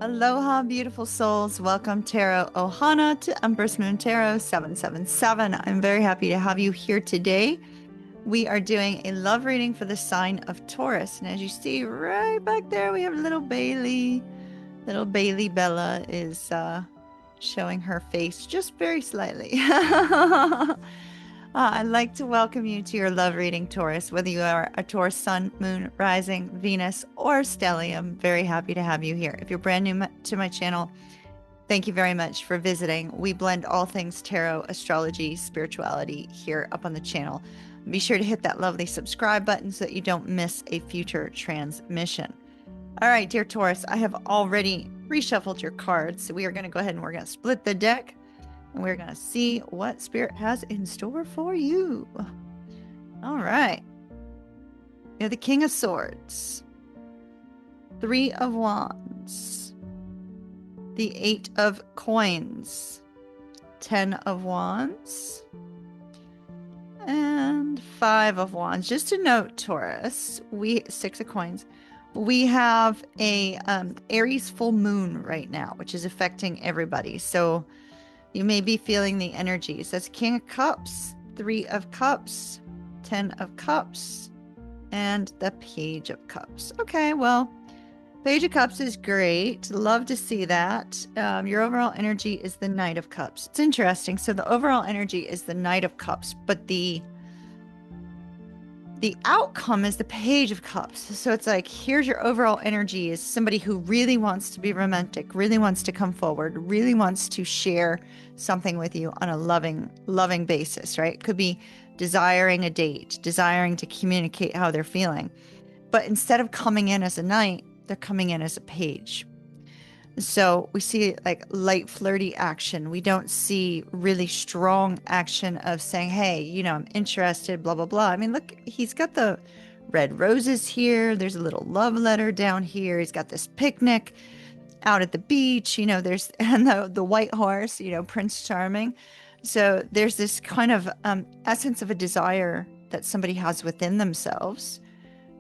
Aloha, beautiful souls. Welcome, Tarot Ohana, to Empress Moon Tarot 777. I'm very happy to have you here today. We are doing a love reading for the sign of Taurus. And as you see right back there, we have little Bailey. Little Bailey Bella is showing her face just very slightly. I'd like to welcome you to your love reading, Taurus. Whether you are a Taurus sun, moon, rising, Venus, or stellium, very happy to have you here. If you're brand new to my channel, thank you very much for visiting. We blend all things tarot, astrology, spirituality here up on the channel. Be sure to hit that lovely subscribe button so that you don't miss a future transmission. All right, dear Taurus, I have already reshuffled your cards, so we are going to go ahead and we're going to split the deck. And we're going to see what Spirit has in store for you. All right. You're the King of Swords. 3 of Wands. The 8 of Coins. 10 of Wands. And 5 of Wands. Just a note, Taurus, 6 of Coins. We have a Aries full moon right now, which is affecting everybody. So you may be feeling the energies. That's King of Cups, 3 of Cups, 10 of Cups, and the Page of Cups. Okay, well, Page of Cups is great. Love to see that. Your overall energy is the Knight of Cups. It's interesting. So the overall energy is the Knight of Cups, but the outcome is the Page of Cups. So it's like, here's your overall energy is somebody who really wants to be romantic, really wants to come forward, really wants to share something with you on a loving basis, right? It could be desiring a date, desiring to communicate how they're feeling. But instead of coming in as a knight, they're coming in as a page. So we see like light flirty action. We don't see really strong action of saying, hey, you know, I'm interested, blah, blah, blah. I mean, look, he's got the red roses here. There's a little love letter down here. He's got this picnic out at the beach, you know, there's, and the white horse, you know, Prince Charming. So there's this kind of essence of a desire that somebody has within themselves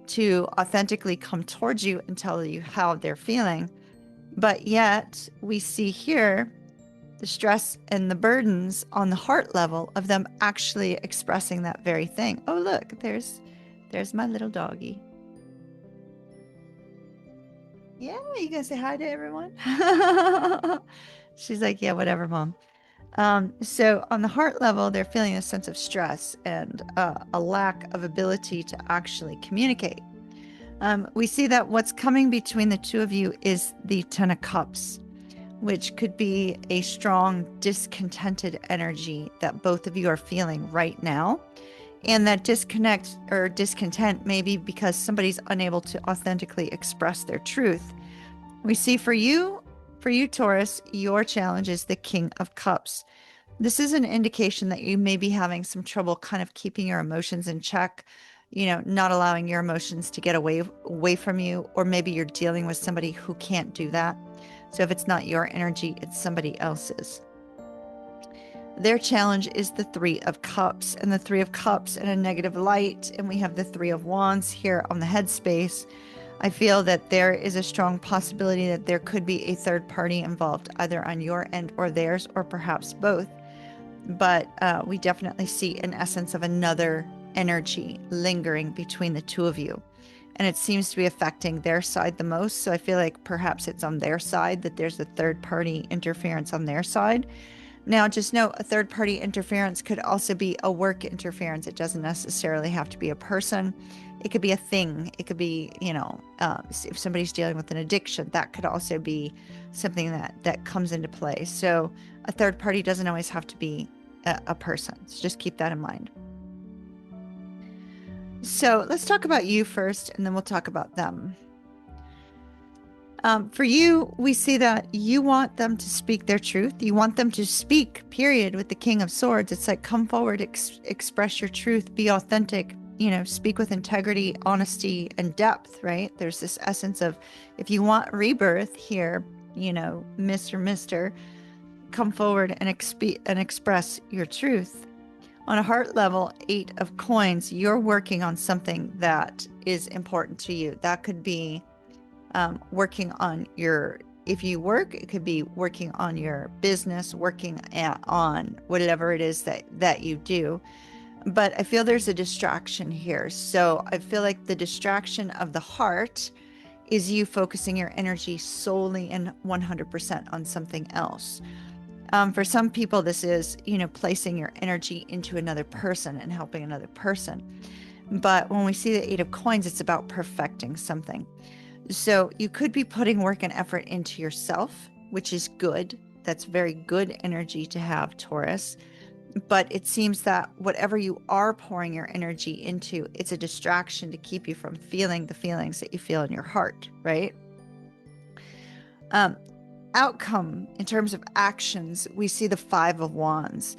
to authentically come towards you and tell you how they're feeling. But yet we see here the stress and the burdens on the heart level of them actually expressing that very thing. Oh, look, there's my little doggy. Yeah, you gonna say hi to everyone? She's like, yeah, whatever, Mom. So on the heart level, they're feeling a sense of stress and a lack of ability to actually communicate. We see that what's coming between the two of you is the 10 of Cups, which could be a strong discontented energy that both of you are feeling right now. And that disconnect or discontent may be because somebody's unable to authentically express their truth. We see for you, Taurus, your challenge is the King of Cups. This is an indication that you may be having some trouble kind of keeping your emotions in check, you know, not allowing your emotions to get away from you, or maybe you're dealing with somebody who can't do that. So if it's not your energy, it's somebody else's. Their challenge is the 3 of Cups, and the 3 of Cups in a negative light, and we have the 3 of Wands here on the headspace. I feel that there is a strong possibility that there could be a third party involved, either on your end or theirs, or perhaps both. But we definitely see an essence of another energy lingering between the two of you. And it seems to be affecting their side the most. So I feel like perhaps it's on their side that there's a third party interference on their side. Now, just note, a third party interference could also be a work interference. It doesn't necessarily have to be a person. It could be a thing. It could be, you know, if somebody's dealing with an addiction, that could also be something that comes into play. So a third party doesn't always have to be a person. So just keep that in mind. So let's talk about you first, and then we'll talk about them. For you, we see that you want them to speak their truth. You want them to speak, period, with the King of Swords. It's like, come forward, express your truth, be authentic, you know, speak with integrity, honesty, and depth, right? There's this essence of, if you want rebirth here, you know, Mr., come forward and express your truth. On a heart level, 8 of Coins, you're working on something that is important to you. That could be working on your if you work, it could be working on your business, working on whatever it is that you do. But I feel there's a distraction here. So I feel like the distraction of the heart is you focusing your energy solely and 100% on something else. For some people, this is, placing your energy into another person and helping another person. But when we see the Eight of Coins, it's about perfecting something. So you could be putting work and effort into yourself, which is good. That's very good energy to have, Taurus. But it seems that whatever you are pouring your energy into, it's a distraction to keep you from feeling the feelings that you feel in your heart, right? Outcome, in terms of actions, we see the Five of Wands.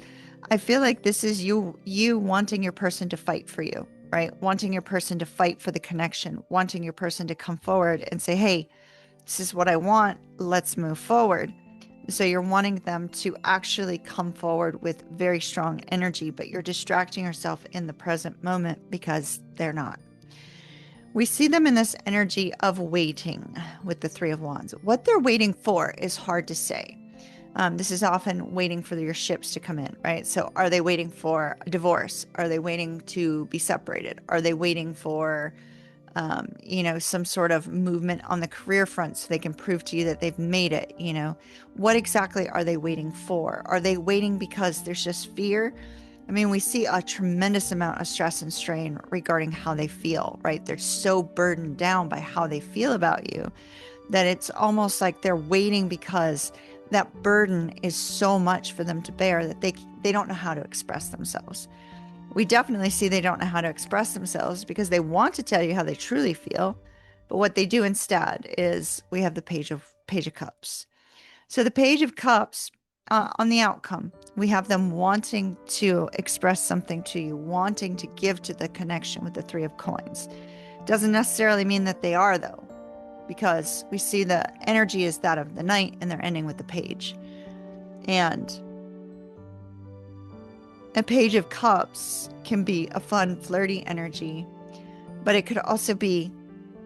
I feel like this is you wanting your person to fight for you, right? Wanting your person to fight for the connection, wanting your person to come forward and say, hey, this is what I want, let's move forward. So you're wanting them to actually come forward with very strong energy, but you're distracting yourself in the present moment because they're not. We see them in this energy of waiting with the Three of Wands. What they're waiting for is hard to say. This is often waiting for your ships to come in, right? So are they waiting for a divorce? Are they waiting to be separated? Are they waiting for, some sort of movement on the career front so they can prove to you that they've made it? What exactly are they waiting for? Are they waiting because there's just fear? I mean, we see a tremendous amount of stress and strain regarding how they feel, right? They're so burdened down by how they feel about you that it's almost like they're waiting because that burden is so much for them to bear that they don't know how to express themselves. We definitely see they don't know how to express themselves because they want to tell you how they truly feel, but what they do instead is we have the Page of Cups. So the Page of Cups, on the outcome, we have them wanting to express something to you, wanting to give to the connection with the Three of Coins. Doesn't necessarily mean that they are, though, because we see the energy is that of the Knight and they're ending with the Page. And a Page of Cups can be a fun, flirty energy, but it could also be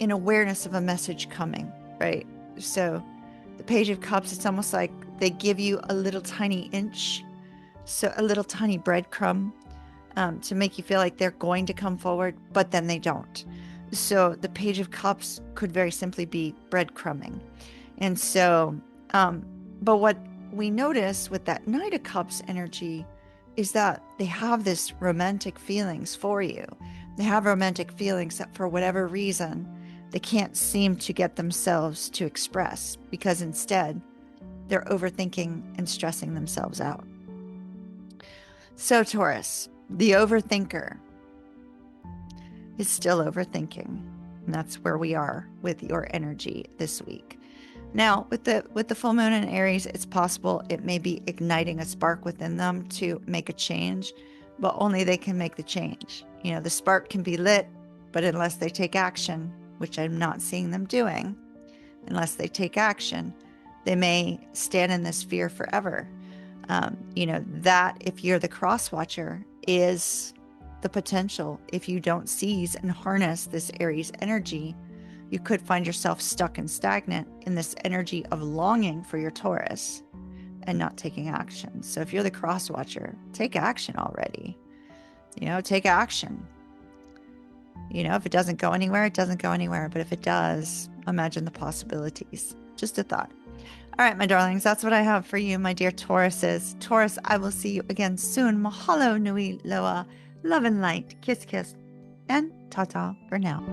an awareness of a message coming, right? So the Page of Cups, it's almost like they give you a little tiny inch, so a little tiny breadcrumb to make you feel like they're going to come forward, but then they don't. So the Page of Cups could very simply be breadcrumbing. And so, but what we notice with that Knight of Cups energy is that they have this romantic feelings for you. They have romantic feelings that for whatever reason, they can't seem to get themselves to express because instead they're overthinking and stressing themselves out. So Taurus, the overthinker is still overthinking. And that's where we are with your energy this week. Now, with the full moon in Aries, it's possible it may be igniting a spark within them to make a change, but only they can make the change. The spark can be lit, but unless they take action, which I'm not seeing them doing, unless they take action, they may stand in this fear forever. That if you're the cross watcher is the potential. If you don't seize and harness this Aries energy, you could find yourself stuck and stagnant in this energy of longing for your Taurus and not taking action. So if you're the cross watcher, take action already. Take action. If it doesn't go anywhere, it doesn't go anywhere. But if it does, imagine the possibilities. Just a thought. All right, my darlings, that's what I have for you, my dear Tauruses. Taurus, I will see you again soon. Mahalo nui loa. Love and light. Kiss, kiss. And ta-ta for now.